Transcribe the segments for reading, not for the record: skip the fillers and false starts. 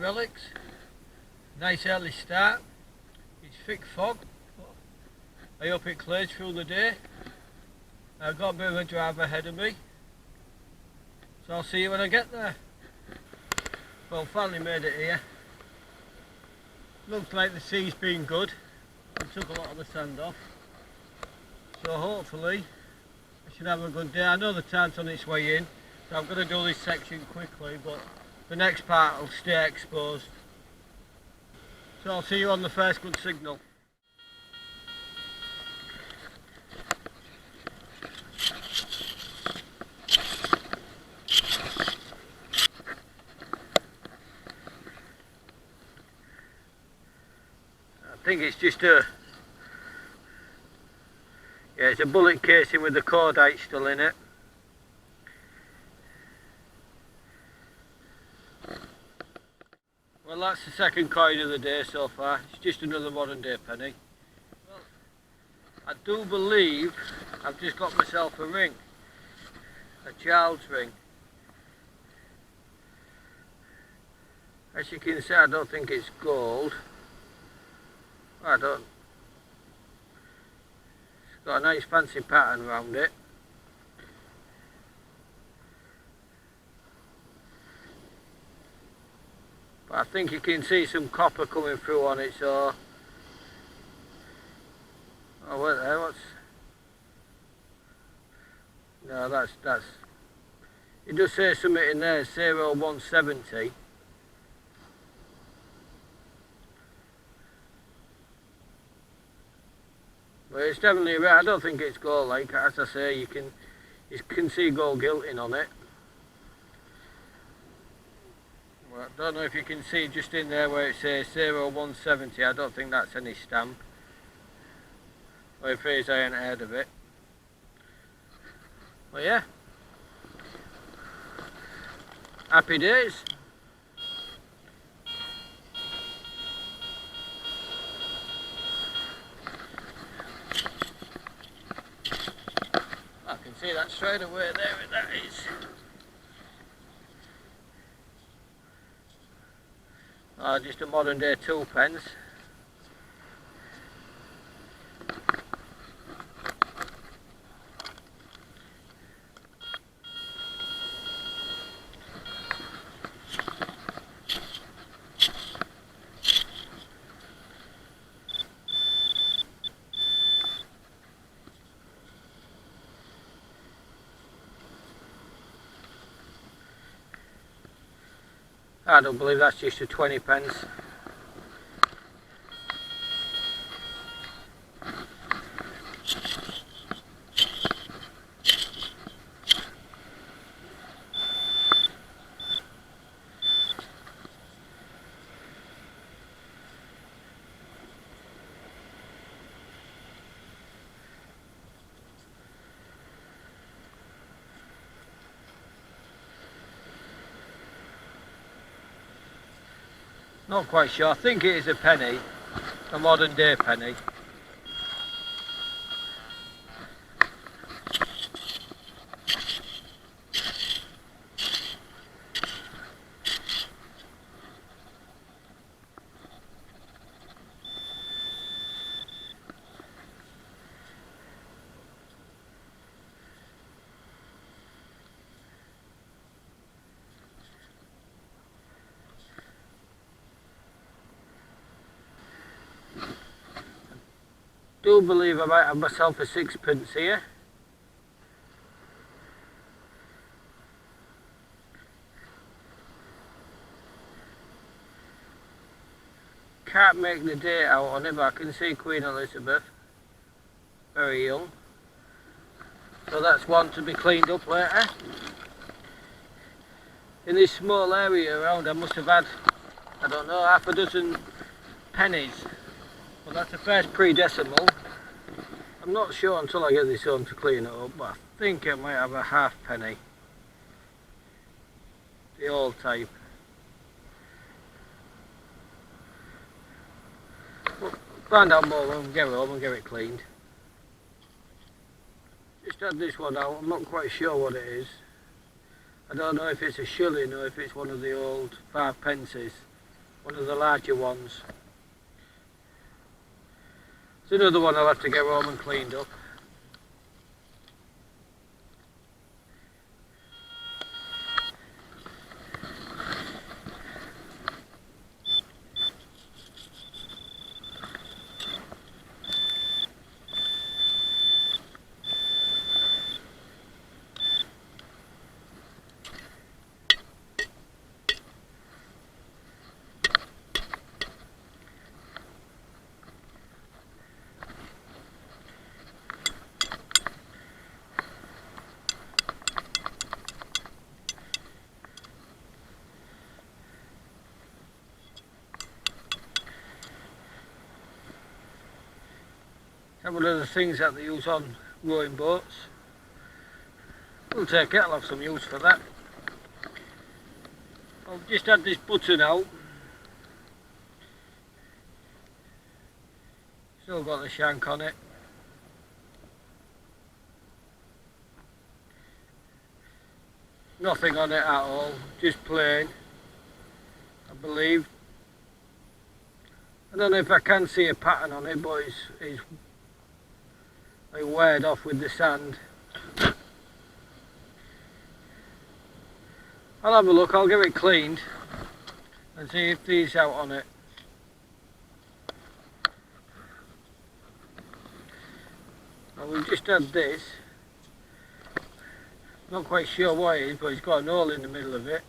Relics. Nice early start. It's thick fog. I hope it clears through the day. I've got a bit of a drive ahead of me, so I'll see you when I get there. Well, finally made it here. Looks like the sea's been good. It took a lot of the sand off, so hopefully I should have a good day. I know the tide's on its way in, so I'm going to do this section quickly, but the next part will stay exposed. So I'll see you on the first good signal. I think it's just it's a bullet casing with the cordite still in it. Well, that's the second coin of the day so far. It's just another modern day penny. Well, I do believe I've just got myself a ring, a child's ring. As you can see, I don't think it's gold. It's got a nice fancy pattern around it. But I think you can see some copper coming through on it, so... Oh, wait there, what's... No, that's... It does say something in there, 0170. But it's definitely red. I don't think it's gold, like, as I say, you can see gold gilting on it. Well, I don't know if you can see just in there where it says 0170, I don't think that's any stamp. Or if it is, I ain't heard of it. But yeah, happy days. See that straight away there, that is. Just a modern day 2p. I don't believe that's just a 20p. Not quite sure. I think it is a penny, a modern day penny. I do believe I might have myself a 6p here. Can't make the date out on it, but I can see Queen Elizabeth, very young. So that's one to be cleaned up later. In this small area around I must have had, I don't know, half a dozen pennies. Well, that's the first pre-decimal. I'm not sure until I get this home to clean it up, but I think I might have a halfpenny. The old type. Well, find out more when we get home and get it cleaned. Just had this one out, I'm not quite sure what it is. I don't know if it's a shilling or if it's one of the old 5p. one of the larger ones. There's another one I'll have to get home and cleaned up. One of the things that they use on rowing boats. We'll take it, I'll have some use for that. I've just had this button out. Still got the shank on it. Nothing on it at all, just plain, I believe. I don't know if I can see a pattern on it, but it's weared off with the sand. I'll have a look, I'll get it cleaned and see if these out on it. Well, we've just had this. Not quite sure what it is, but it's got an hole in the middle of it.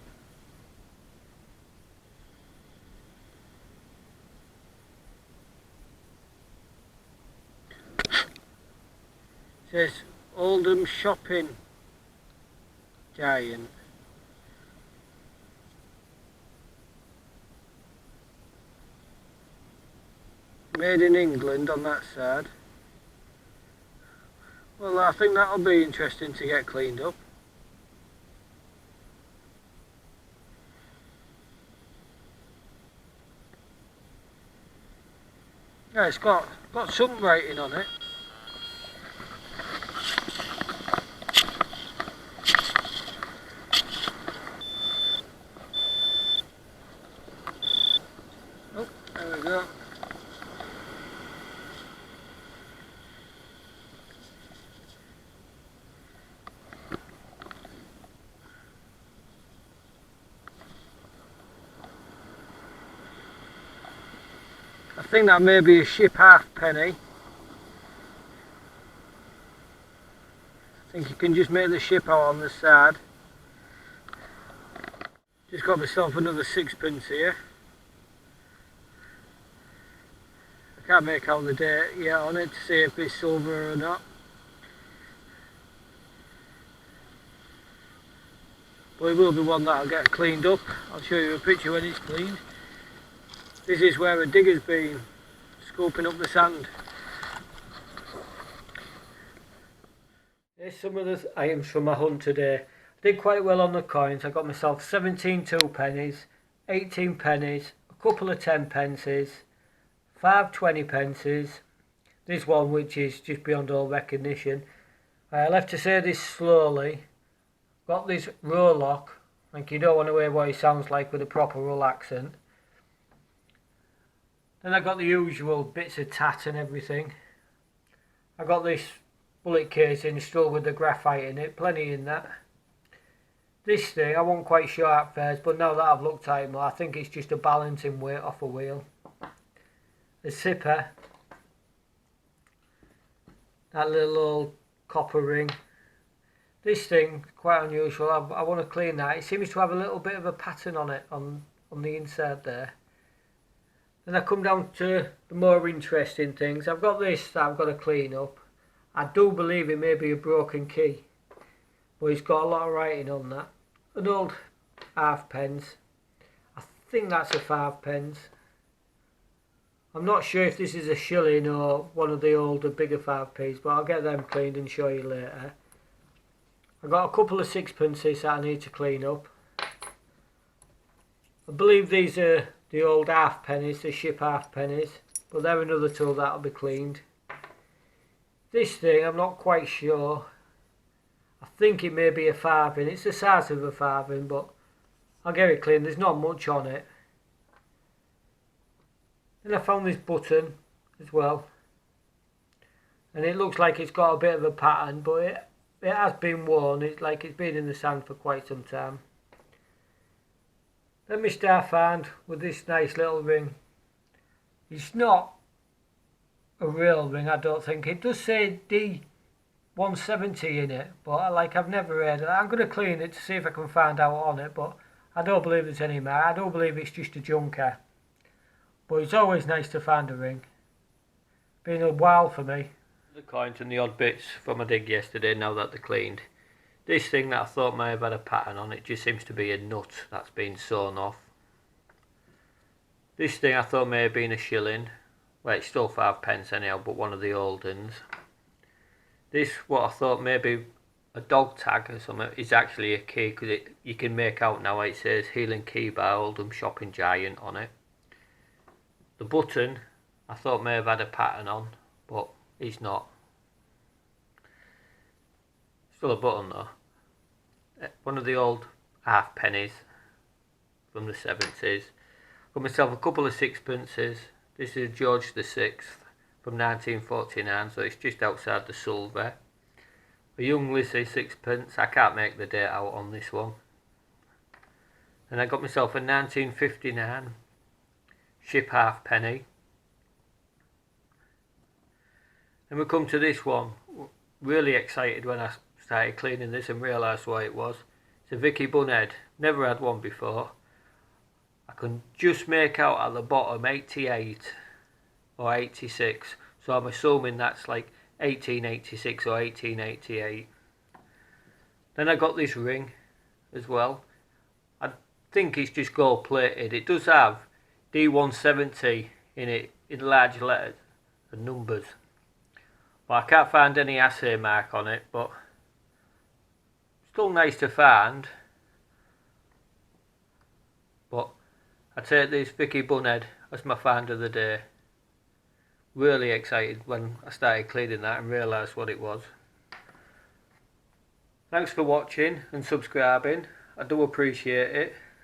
It says Oldham Shopping Giant. Made in England on that side. Well, I think that'll be interesting to get cleaned up. Yeah, it's got some writing on it. Oh, there we go. I think that may be a ship halfpenny. I think you can just make the ship out on the side. Just got myself another sixpence here. I can't make out the date yet on it to see if it's silver or not. But it will be one that I'll get cleaned up. I'll show you a picture when it's cleaned. This is where a digger's been scooping up the sand. Here's some of the items from my hunt today. I did quite well on the coins. I got myself 17 2-pennies, 18 pennies, a couple of 10 pences, 5 20 pences, this one which is just beyond all recognition. I'll have to say this slowly. Got this rowlock, like you don't want to hear what he sounds like with a proper rural accent. Then I got the usual bits of tat and everything. I got this bullet casing still with the graphite in it, plenty in that. This thing, I wasn't quite sure at first, but now that I've looked at it more, I think it's just a balancing weight off a wheel. The zipper, that little old copper ring. This thing, quite unusual, I want to clean that. It seems to have a little bit of a pattern on it, on the inside there. Then I come down to the more interesting things. I've got this that I've got to clean up. I do believe it may be a broken key, but it's got a lot of writing on that. An old halfpence. I think that's a 5-pence. I'm not sure if this is a shilling or one of the older bigger 5p's, but I'll get them cleaned and show you later. I've got a couple of 6pences that I need to clean up. I believe these are the old halfpennies, the ship halfpennies, but they're another tool that'll be cleaned. This thing, I'm not quite sure. I think it may be a farthing. It's the size of a farthing, but I'll get it cleaned. There's not much on it. Then I found this button as well, and it looks like it's got a bit of a pattern, but it has been worn. It's like it's been in the sand for quite some time. Then my star found with this nice little ring. It's not a real ring, I don't think. It does say D170 in it, but like I've never heard of that. I'm going to clean it to see if I can find out on it, but I don't believe there's any more. I don't believe it's just a junker. But it's always nice to find a ring. Been a while for me. The coins and the odd bits from my dig yesterday, now that they're cleaned. This thing that I thought may have had a pattern on it just seems to be a nut that's been sewn off. This thing I thought may have been a shilling. Well, it's still 5p anyhow, but one of the old ones. This, what I thought may be a dog tag or something, is actually a key, because you can make out now it says Healing Key by Oldham Shopping Giant on it. The button I thought may have had a pattern on, but it's not. Still a button though. One of the old half pennies from the 70s. Got myself a couple of sixpences. This is George the 6th from 1949, so it's just outside the silver. A young Lizzie sixpence. I can't make the date out on this one. And I got myself a 1959 ship halfpenny. And we come to this one. Really excited when I started cleaning this and realised what it was. It's a Vicky Bunhead. Never had one before. I can just make out at the bottom 88 or 86. So I'm assuming that's like 1886 or 1888. Then I got this ring as well. I think it's just gold plated. It does have D170 in it in large letters and numbers. Well, I can't find any assay mark on it, but still nice to find. But I take this Vicky Bunhead as my find of the day. Really excited when I started cleaning that and realised what it was. Thanks for watching and subscribing. I do appreciate it.